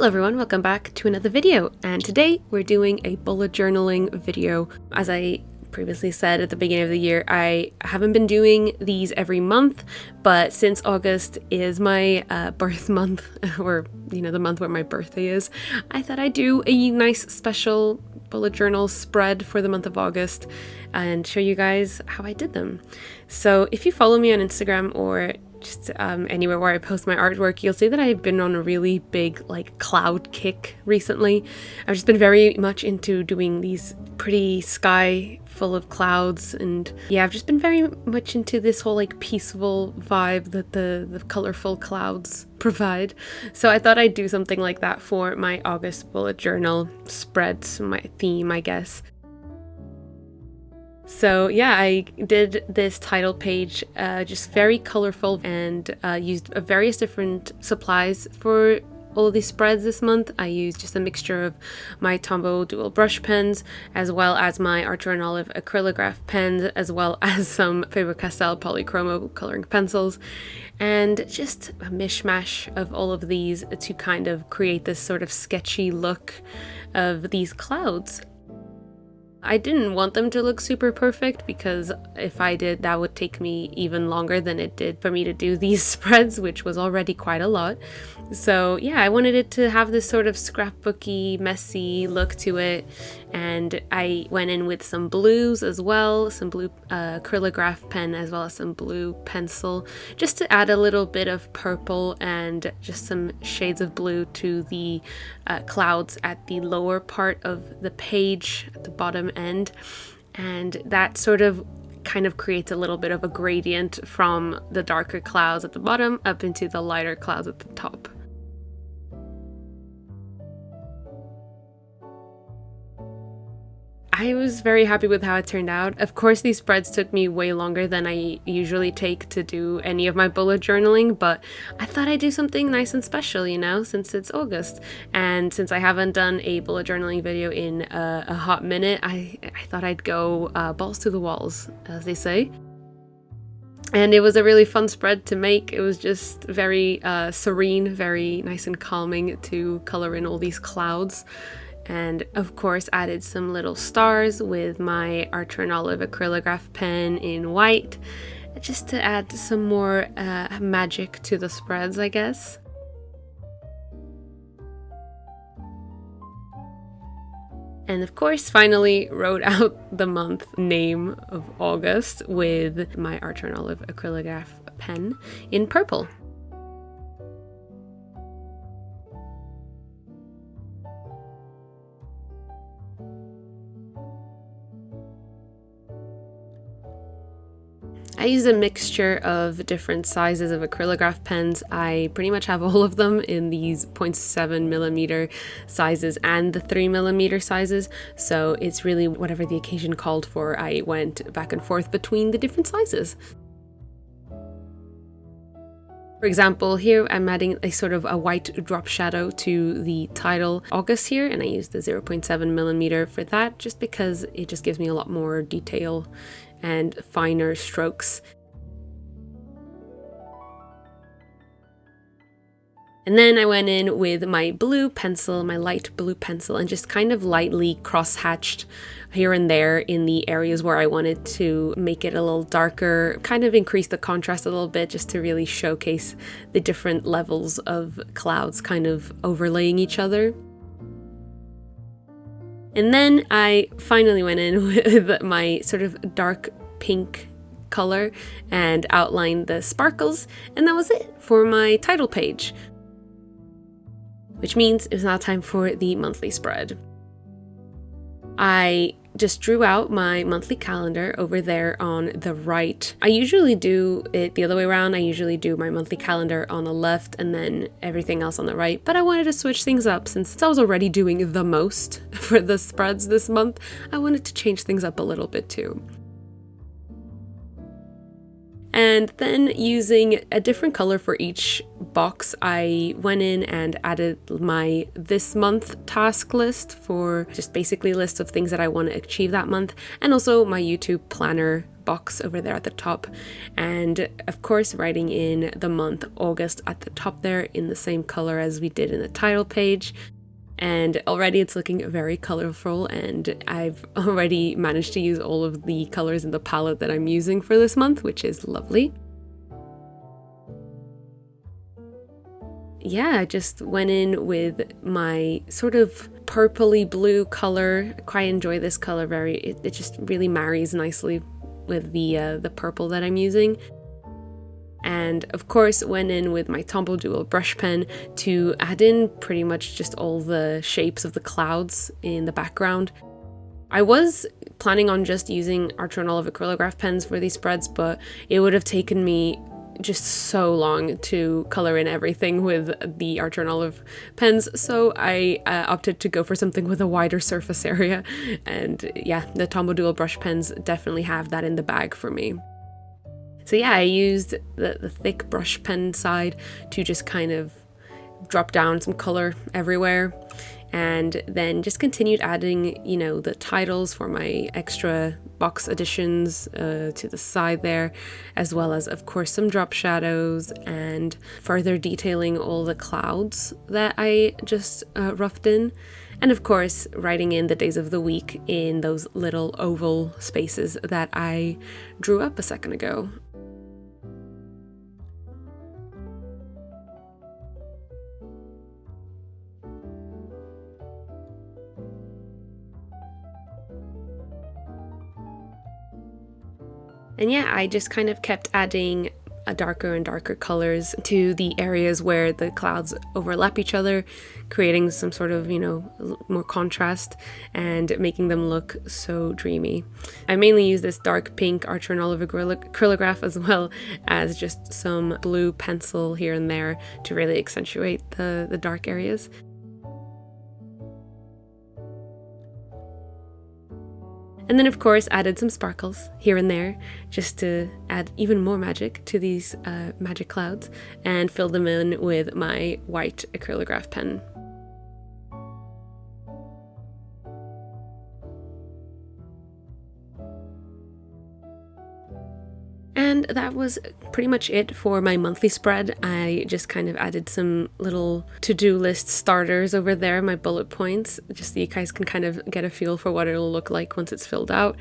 Hello everyone, welcome back to another video, and today we're doing a bullet journaling video. As I previously said at the beginning of the year, I haven't been doing these every month, but since August is my birth month, or the month where my birthday is, I thought I'd do a nice special bullet journal spread for the month of August and show you guys how I did them. So if you follow me on Instagram or just anywhere where I post my artwork, you'll see that I've been on a really big cloud kick recently. I've just been very much into doing these pretty sky full of clouds, and yeah, I've just been very much into this whole peaceful vibe that the colorful clouds provide. So I thought I'd do something like that for my August bullet journal spread, my theme, I guess. So yeah, I did this title page, just very colorful, and used various different supplies for all of these spreads this month. I used just a mixture of my Tombow dual brush pens, as well as my Archer and Olive Acrylograph pens, as well as some Faber Castell Polychromos coloring pencils, and just a mishmash of all of these to kind of create this sort of sketchy look of these clouds. I didn't want them to look super perfect, because if I did, that would take me even longer than it did for me to do these spreads, which was already quite a lot. So yeah, I wanted it to have this sort of scrapbooky, messy look to it, and I went in with some blues as well, some blue acrylograph pen, as well as some blue pencil, just to add a little bit of purple and just some shades of blue to the clouds at the lower part of the page at the bottom end, and that sort of kind of creates a little bit of a gradient from the darker clouds at the bottom up into the lighter clouds at the top. I was very happy with how it turned out. Of course, these spreads took me way longer than I usually take to do any of my bullet journaling, but I thought I'd do something nice and special, since it's August. And since I haven't done a bullet journaling video in a hot minute, I thought I'd go balls to the walls, as they say. And it was a really fun spread to make. It was just very serene, very nice and calming to color in all these clouds. And of course added some little stars with my Archer and Olive Acrylograph pen in white, just to add some more magic to the spreads, I guess. And of course finally wrote out the month name of August with my Archer and Olive Acrylograph pen in purple. I used a mixture of different sizes of acrylograph pens. I pretty much have all of them in these 0.7mm sizes and the 3mm sizes, so it's really whatever the occasion called for. I went back and forth between the different sizes. For example, here I'm adding a sort of a white drop shadow to the title August here, and I used the 0.7mm for that, just because it just gives me a lot more detail and finer strokes. And then I went in with my blue pencil, my light blue pencil, and just kind of lightly cross-hatched here and there in the areas where I wanted to make it a little darker, kind of increase the contrast a little bit, just to really showcase the different levels of clouds kind of overlaying each other. And then I finally went in with my sort of dark pink color and outlined the sparkles, and that was it for my title page. Which means it's now time for the monthly spread. I just drew out my monthly calendar over there on the right. I usually do it the other way around. I usually do my monthly calendar on the left and then everything else on the right, but I wanted to switch things up since I was already doing the most for the spreads this month. I wanted to change things up a little bit too. And then using a different color for each box, I went in and added my this month task list for just basically a list of things that I want to achieve that month, and also my YouTube planner box over there at the top, and of course writing in the month August at the top there in the same color as we did in the title page. And already it's looking very colorful, and I've already managed to use all of the colors in the palette that I'm using for this month, which is lovely. Yeah, I just went in with my sort of purpley blue color. I quite enjoy this color it just really marries nicely with the purple that I'm using. And of course went in with my Tombow dual brush pen to add in pretty much just all the shapes of the clouds in the background. I was planning on just using Archer and Olive Acrylograph pens for these spreads, but it would have taken me just so long to color in everything with the Archer and Olive pens, so I opted to go for something with a wider surface area. And yeah, the Tombow dual brush pens definitely have that in the bag for me. So yeah, I used the thick brush pen side to just kind of drop down some color everywhere, and then just continued adding, you know, the titles for my extra box additions to the side there, as well as of course some drop shadows and further detailing all the clouds that I just roughed in. And of course, writing in the days of the week in those little oval spaces that I drew up a second ago. And yeah, I just kind of kept adding a darker and darker colors to the areas where the clouds overlap each other, creating some sort of, you know, more contrast and making them look so dreamy. I mainly use this dark pink Archer and Olive Acrylograph, as well as just some blue pencil here and there to really accentuate the dark areas. And then of course added some sparkles here and there just to add even more magic to these magic clouds, and filled them in with my white acrylograph pen. And that was pretty much it for my monthly spread. I just kind of added some little to-do list starters over there, my bullet points, just so you guys can kind of get a feel for what it'll look like once it's filled out.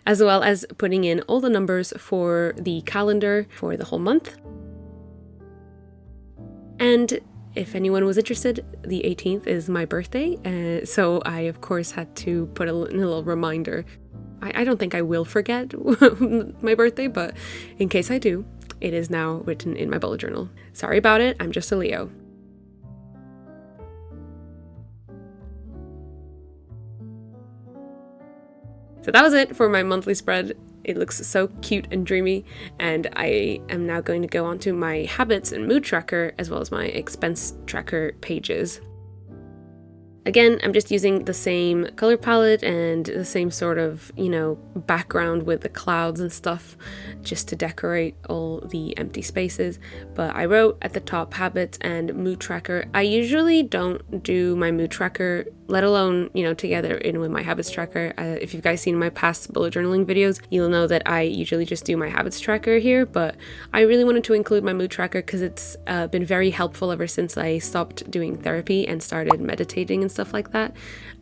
As well as putting in all the numbers for the calendar for the whole month. And if anyone was interested, the 18th is my birthday, so I of course had to put a little reminder. I don't think I will forget my birthday, but in case I do, it is now written in my bullet journal. Sorry about it, I'm just a Leo. So that was it for my monthly spread. It looks so cute and dreamy, and I am now going to go on to my habits and mood tracker, as well as my expense tracker pages. Again, I'm just using the same color palette and the same sort of, you know, background with the clouds and stuff, just to decorate all the empty spaces. But I wrote at the top habits and mood tracker. I usually don't do my mood tracker, let alone, you know, together in with my habits tracker. If you've guys seen my past bullet journaling videos, you'll know that I usually just do my habits tracker here, but I really wanted to include my mood tracker because it's been very helpful ever since I stopped doing therapy and started meditating and stuff like that.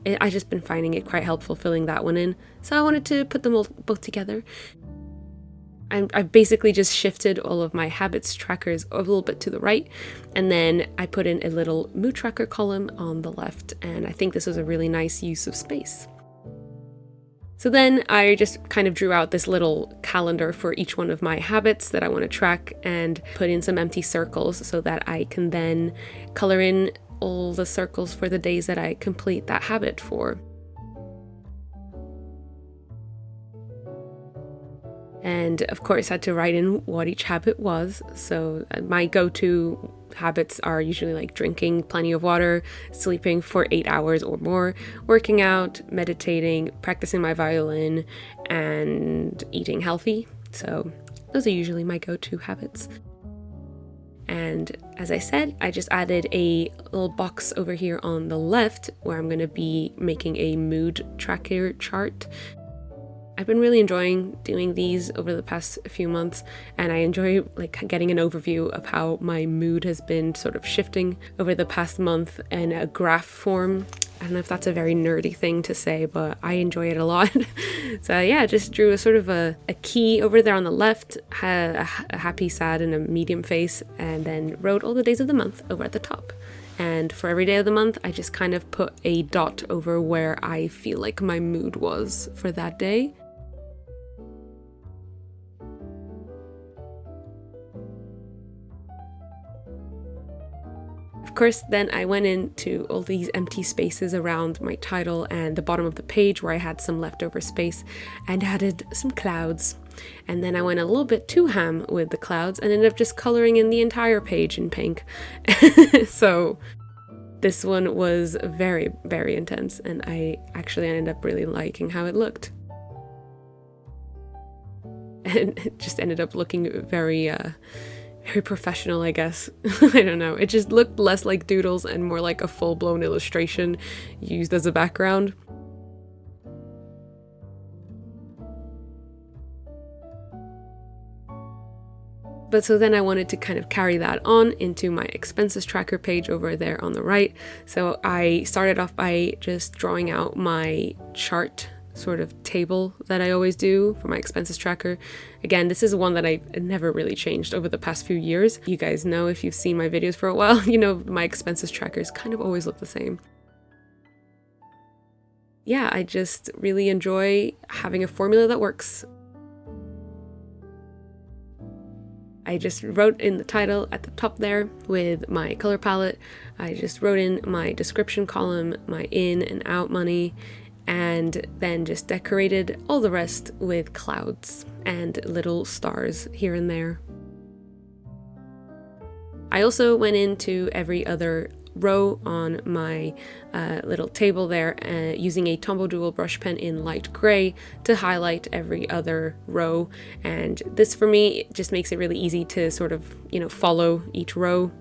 I've just been finding it quite helpful filling that one in, so I wanted to put them all both together. I've basically just shifted all of my habits trackers a little bit to the right, and then I put in a little mood tracker column on the left, and I think this was a really nice use of space. So then I just kind of drew out this little calendar for each one of my habits that I want to track, and put in some empty circles so that I can then color in all the circles for the days that I complete that habit for. And of course I had to write in what each habit was. So my go-to habits are usually like drinking plenty of water, sleeping for 8 hours or more, working out, meditating, practicing my violin, and eating healthy. So those are usually my go-to habits. And as I said, I just added a little box over here on the left where I'm going to be making a mood tracker chart. I've been really enjoying doing these over the past few months, and I enjoy like getting an overview of how my mood has been sort of shifting over the past month in a graph form. I don't know if that's a very nerdy thing to say, but I enjoy it a lot. So yeah, just drew a sort of a key over there on the left, had a happy, sad, and a medium face, and then wrote all the days of the month over at the top. And for every day of the month, I just kind of put a dot over where I feel like my mood was for that day. Of course, then I went into all these empty spaces around my title and the bottom of the page where I had some leftover space and added some clouds. And then I went a little bit too ham with the clouds and ended up just coloring in the entire page in pink. So this one was very, very intense, and I actually ended up really liking how it looked. And it just ended up looking very professional, I guess. I don't know. It just looked less like doodles and more like a full-blown illustration used as a background. But so then I wanted to kind of carry that on into my expenses tracker page over there on the right. So I started off by just drawing out my chart sort of table that I always do for my expenses tracker. Again, this is one that I never really changed over the past few years. You guys know, if you've seen my videos for a while, you know my expenses trackers kind of always look the same. Yeah, I just really enjoy having a formula that works. I just wrote in the title at the top there with my color palette. I just wrote in my description column, my in and out money, and then just decorated all the rest with clouds and little stars here and there. I also went into every other row on my little table there using a Tombow dual brush pen in light gray to highlight every other row, and this for me just makes it really easy to sort of, you know, follow each row.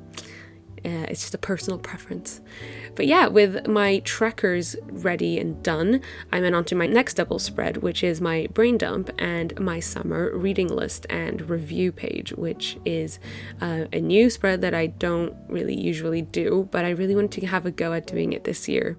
It's just a personal preference. But yeah, with my trackers ready and done, I went on to my next double spread, which is my brain dump and my summer reading list and review page, which is a new spread that I don't really usually do, but I really wanted to have a go at doing it this year.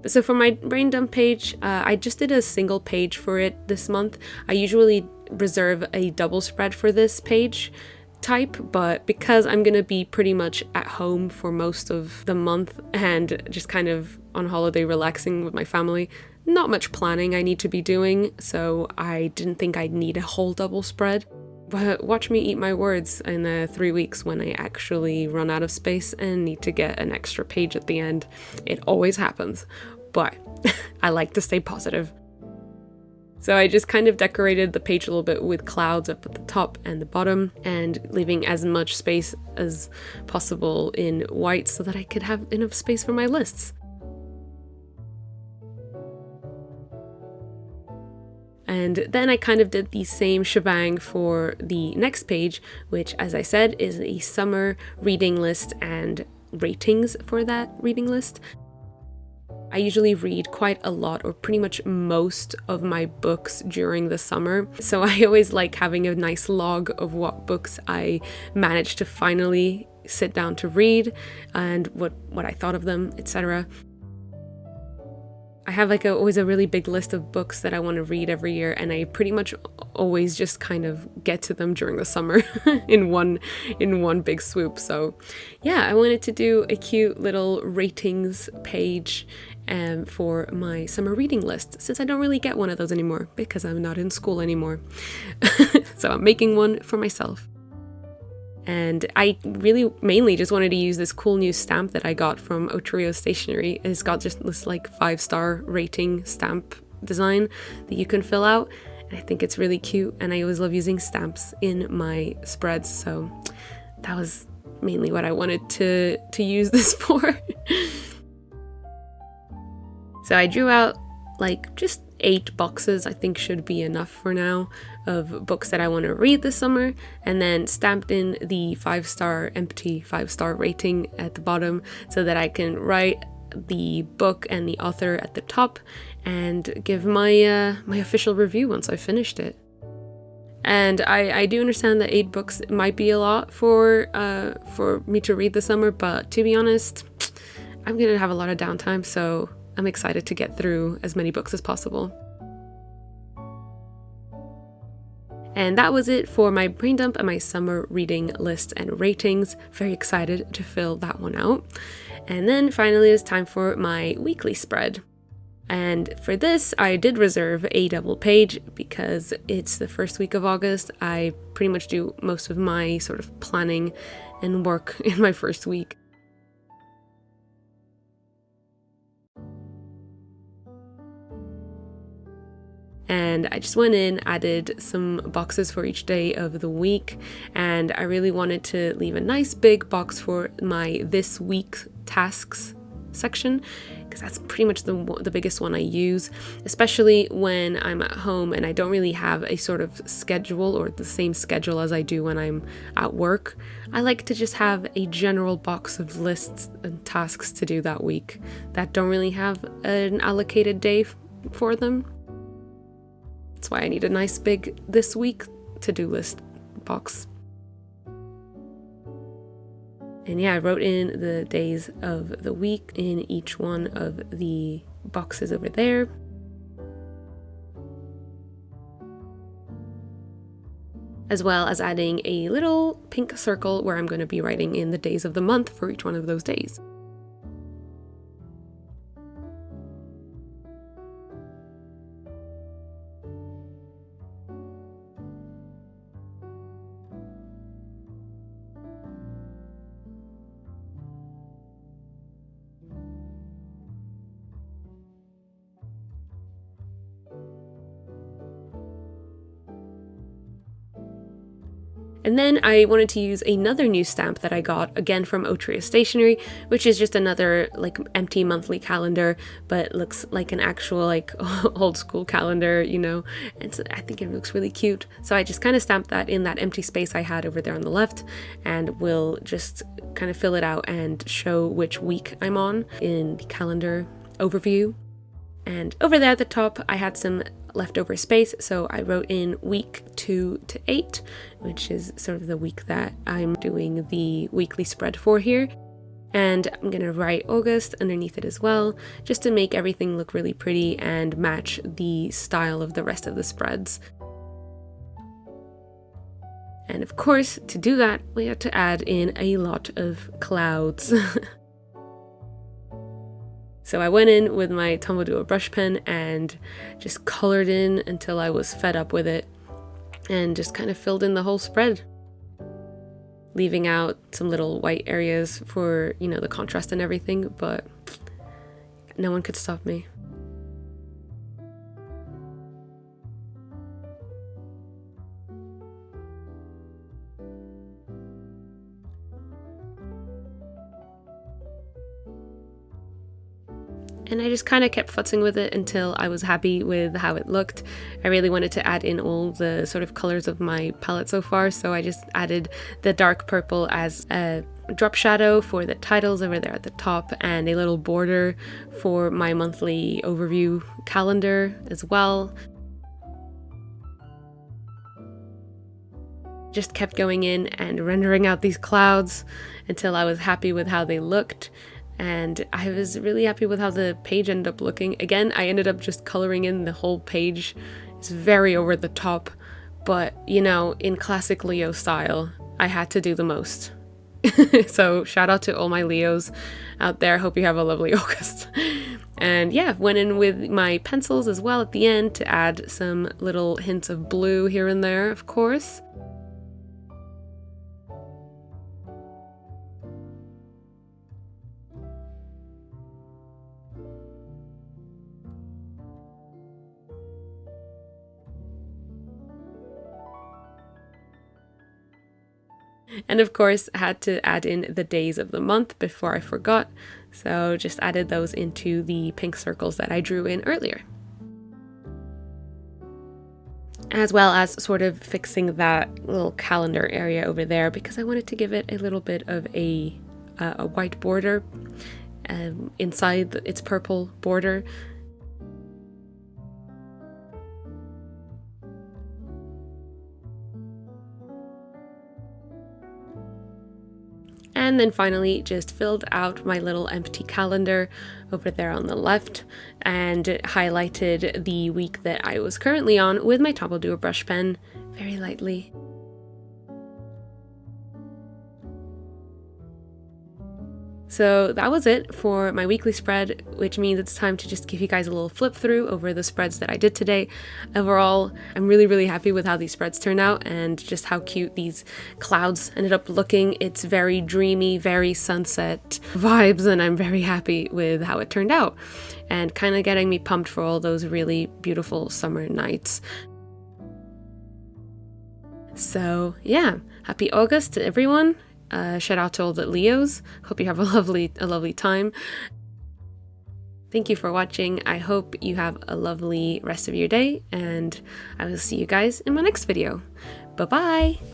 So for my brain dump page, I just did a single page for it this month. I usually reserve a double spread for this page type, but because I'm gonna be pretty much at home for most of the month and just kind of on holiday relaxing with my family, not much planning I need to be doing, so I didn't think I'd need a whole double spread. But watch me eat my words in 3 weeks when I actually run out of space and need to get an extra page at the end. It always happens, but I like to stay positive. So I just kind of decorated the page a little bit with clouds up at the top and the bottom, and leaving as much space as possible in white so that I could have enough space for my lists. And then I kind of did the same shebang for the next page, which, as I said, is a summer reading list and ratings for that reading list. I usually read quite a lot, or pretty much most of my books during the summer. So I always like having a nice log of what books I managed to finally sit down to read and what I thought of them, etc. I have like always a really big list of books that I want to read every year, and I pretty much always just kind of get to them during the summer in one big swoop. So yeah, I wanted to do a cute little ratings page for my summer reading list, since I don't really get one of those anymore because I'm not in school anymore. So I'm making one for myself. And I really mainly just wanted to use this cool new stamp that I got from Trio Stationery. It's got just this like 5-star rating stamp design that you can fill out. And I think it's really cute, and I always love using stamps in my spreads, so that was mainly what I wanted to use this for. So I drew out like just 8 boxes, I think should be enough for now, of books that I want to read this summer, and then stamped in the 5-star empty 5-star rating at the bottom so that I can write the book and the author at the top and give my my official review once I've finished it. And I do understand that 8 books might be a lot for me to read this summer, but to be honest, I'm gonna have a lot of downtime, so I'm excited to get through as many books as possible. And that was it for my brain dump and my summer reading lists and ratings. Very excited to fill that one out. And then finally it's time for my weekly spread. And for this, I did reserve a double page because it's the first week of August. I pretty much do most of my sort of planning and work in my first week. And I just went in, added some boxes for each day of the week, and I really wanted to leave a nice big box for my this week tasks section, because that's pretty much the biggest one I use, especially when I'm at home and I don't really have a sort of schedule or the same schedule as I do when I'm at work. I like to just have a general box of lists and tasks to do that week that don't really have an allocated day for them. That's why I need a nice big this week to-do list box. And yeah, I wrote in the days of the week in each one of the boxes over there. As well as adding a little pink circle where I'm going to be writing in the days of the month for each one of those days. And then I wanted to use another new stamp that I got, again from Otria Stationery, which is just another like empty monthly calendar, but looks like an actual like old school calendar, you know, and so I think it looks really cute. So I just kind of stamped that in that empty space I had over there on the left, and will just kind of fill it out and show which week I'm on in the calendar overview. And over there at the top, I had some leftover space, so I wrote in week 2 to 8, which is sort of the week that I'm doing the weekly spread for here. And I'm gonna write August underneath it as well, just to make everything look really pretty and match the style of the rest of the spreads. And of course, to do that, we had to add in a lot of clouds. So I went in with my Tombow brush pen and just colored in until I was fed up with it, and just kind of filled in the whole spread, leaving out some little white areas for, you know, the contrast and everything, but no one could stop me. And I just kind of kept futzing with it until I was happy with how it looked. I really wanted to add in all the sort of colors of my palette so far, so I just added the dark purple as a drop shadow for the titles over there at the top, and a little border for my monthly overview calendar as well. Just kept going in and rendering out these clouds until I was happy with how they looked. And I was really happy with how the page ended up looking. Again, I ended up just coloring in the whole page. It's very over the top, but you know, in classic Leo style, I had to do the most. So shout out to all my Leos out there. Hope you have a lovely August. And yeah, went in with my pencils as well at the end to add some little hints of blue here and there, of course. And of course, I had to add in the days of the month before I forgot. So just added those into the pink circles that I drew in earlier. As well as sort of fixing that little calendar area over there because I wanted to give it a little bit of a white border inside its purple border. And then finally just filled out my little empty calendar over there on the left and highlighted the week that I was currently on with my Tombow brush pen very lightly. So that was it for my weekly spread, which means it's time to just give you guys a little flip through over the spreads that I did today. Overall, I'm really happy with how these spreads turned out and just how cute these clouds ended up looking. It's very dreamy, very sunset vibes, and I'm very happy with how it turned out and kind of getting me pumped for all those really beautiful summer nights. So yeah, happy August to everyone. Shout out to all the Leos. Hope you have a lovely time. Thank you for watching. I hope you have a lovely rest of your day, and I will see you guys in my next video. Bye bye!